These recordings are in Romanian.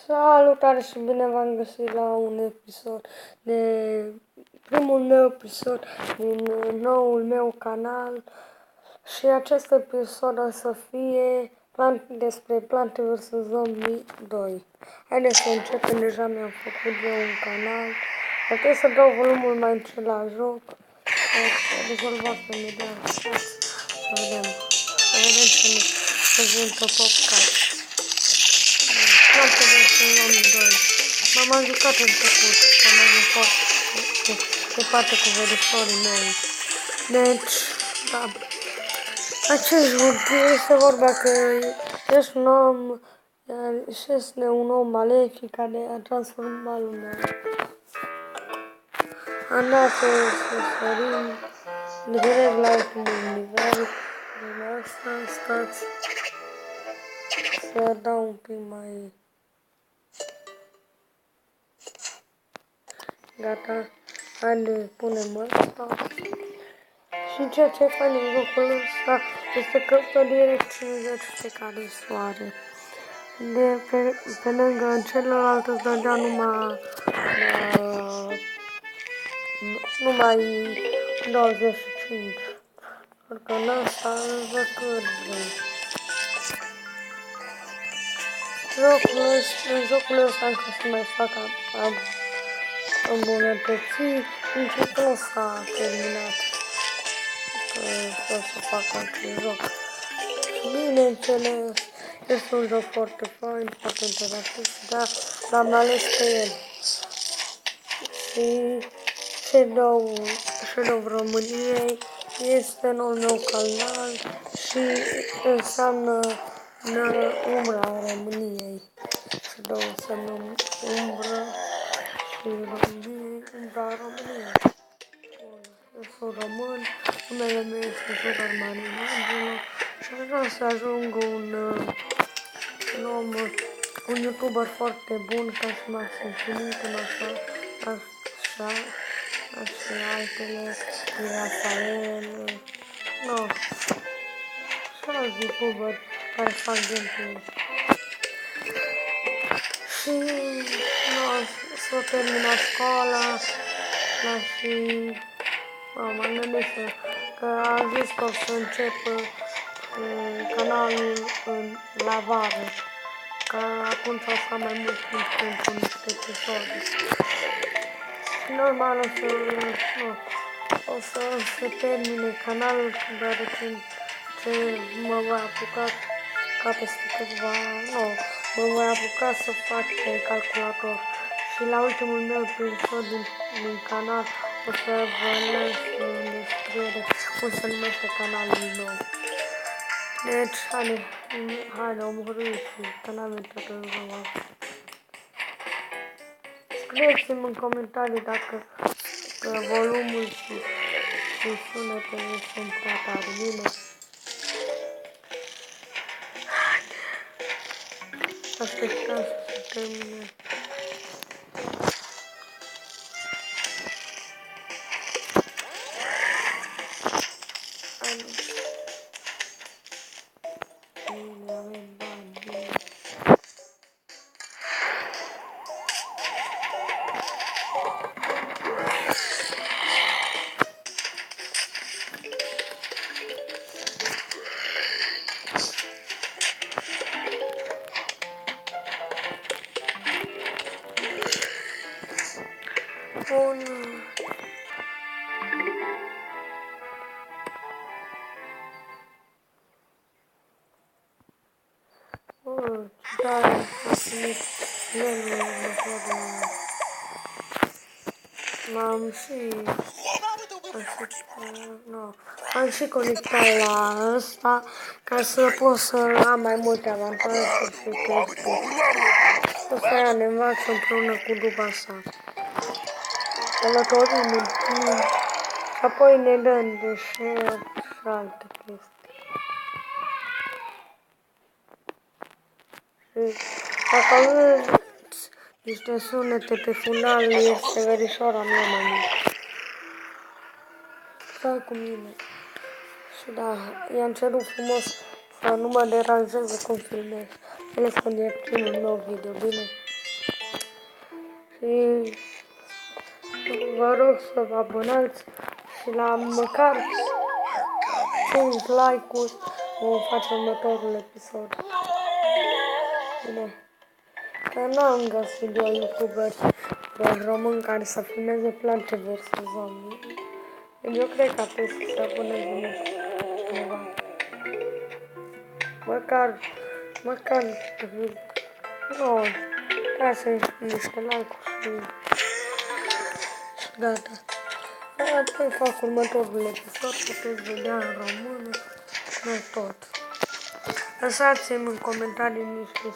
Salutare și bine v-am găsit la un episod primul meu episod din noul meu canal și acest episod o să fie despre Plante vs. Zombie 2. Haideți să începem, deja mi-am făcut eu un canal, dar trebuie să dau volumul mai încet la joc, să rezolvați imediat, să vedem ce ne prezintă Popcat. Plante vs. Zombie 2. M-am jucat în trecut, am avut foarte departe cu verișorii mei. Deci, da. Acest joc este vorba că ești un om, și este un om malefic care a transformat lumea. Am dat să sărim direct la ultimul nivel. De asta stați să dau un pic mai... Gata, haide, punem ăsta. Și ceea ce e fain în jocul ăsta este că pe direct 50 fiecare soare. Pe lângă celălalt îți dădea numai 25. Pentru că în ăsta îți dă cât vrei. Jocul ăsta încă să mai fac îmbunătățiri, început s-a terminat. Că o să fac acest joc. Și bineînțeles, este un joc foarte fain, foarte interactiv, dar l-am ales pe el. Și Shadow României este noul meu canal și înseamnă umbra României. Shadow înseamnă umbră și Românie, umbra României. Eu sunt român, numele meu este Sugar Marin Angelo și aș vrea să ajung un youtuber foarte bun ca și Maxim Finitum, așa și altele, Rafael, și alți youtuberi care fac gameplay. Și s-a terminat școala și m-am gândit că am zis că o să încep canalul la vară, că atunci o să am mai mult timp pentru niște episoade. Și normal o să se termine canalul, deoarece mă voi apuca ca peste câteva, mă voi apuca să fac pe calculator. Și la ultimul meu episod din canal o să vă las în descriere cum se numește canalul meu. Deci, haide, omorâți canalul tot în jurul. Scrieți-mi în comentarii dacă volumul și sunetele sunt prea tare, bine? Așteptăm să se termine. Am și conectat la ăsta ca să pot să am mai multe avantaje și chestii. O să ia ne învață împreună cu duba sa. Călătorim în timp și apoi ne dăm de share și alte chestii. Și dacă aveți niște sunete pe fundal, este verișoara mea mai mică. Stai cu mine. Și da, i-am cerut frumos să nu mă deranjeze cum filmez. Ales când e primul meu video, bine? Și vă rog să vă abonați și la măcar 5 like-uri vom face următorul episod. Bine. Că n-am găsit eu youtuberi români care să filmeze Plante vs. Zombie. Eu cred că trebuie să se aboneze cineva. Măcar, nu, lasă niște like-uri și gata. Apoi fac următorul episod, puteți vedea în română, nu tot. Lăsați-mi în comentarii niște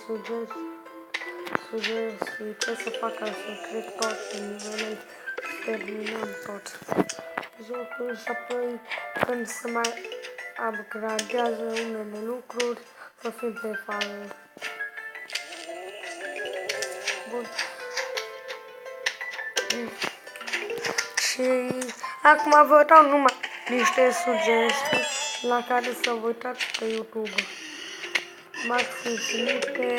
sugestii ce să fac ca să trec tot nivelul, terminăm tot jocul și apoi când se mai upgradează unele lucruri să fim pe fire. Bun. Și acum vă dau numai niște sugestii la care să vă uitați pe YouTube. Maxim Filipe,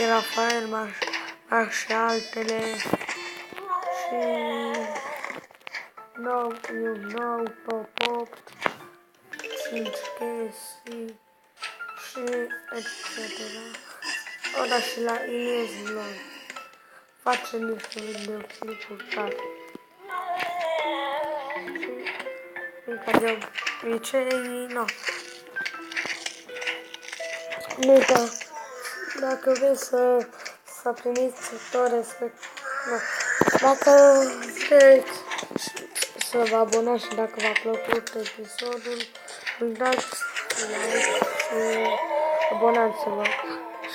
Rafael, Max și altele. Și nou, top 8, 5 chestii și etc. O, da, și la Ilies Vlog. Face niște videoclipuri tare. Ca de obicei, nu. Nu uita, dacă vreți să primiți tot respect, nu. Dacă vreți să vă abonați și dacă v-a plăcut episodul, dați like și abonați-vă.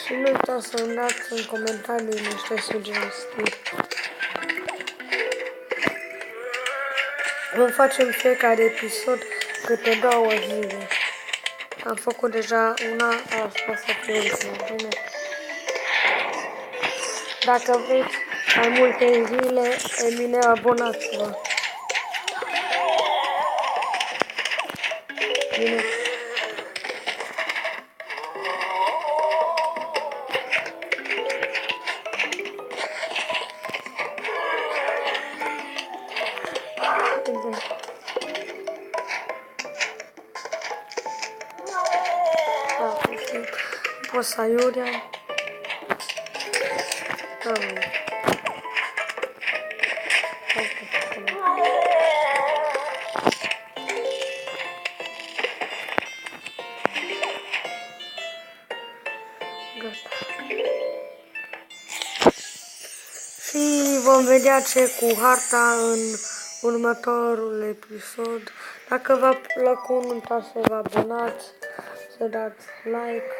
Și nu uitați să îmi dați în comentarii niște sugestii. Vom face în fiecare episod câte 2 zile. Am făcut deja una, asta să fie bine. Dacă vreți mai multe zile, e bine, abonați-vă. Bine. Posa Iuria. Și vom vedea ce cu harta în următorul episod. Dacă v-a plăcut, nu uitați să vă abonați, să dați like.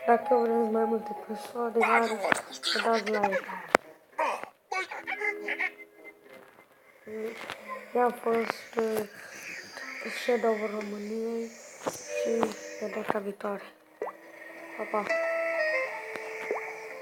Dacă vreți mai multe episoade, să dați like. Eu am fost Shadow României și pe data viitoare. Pa, pa!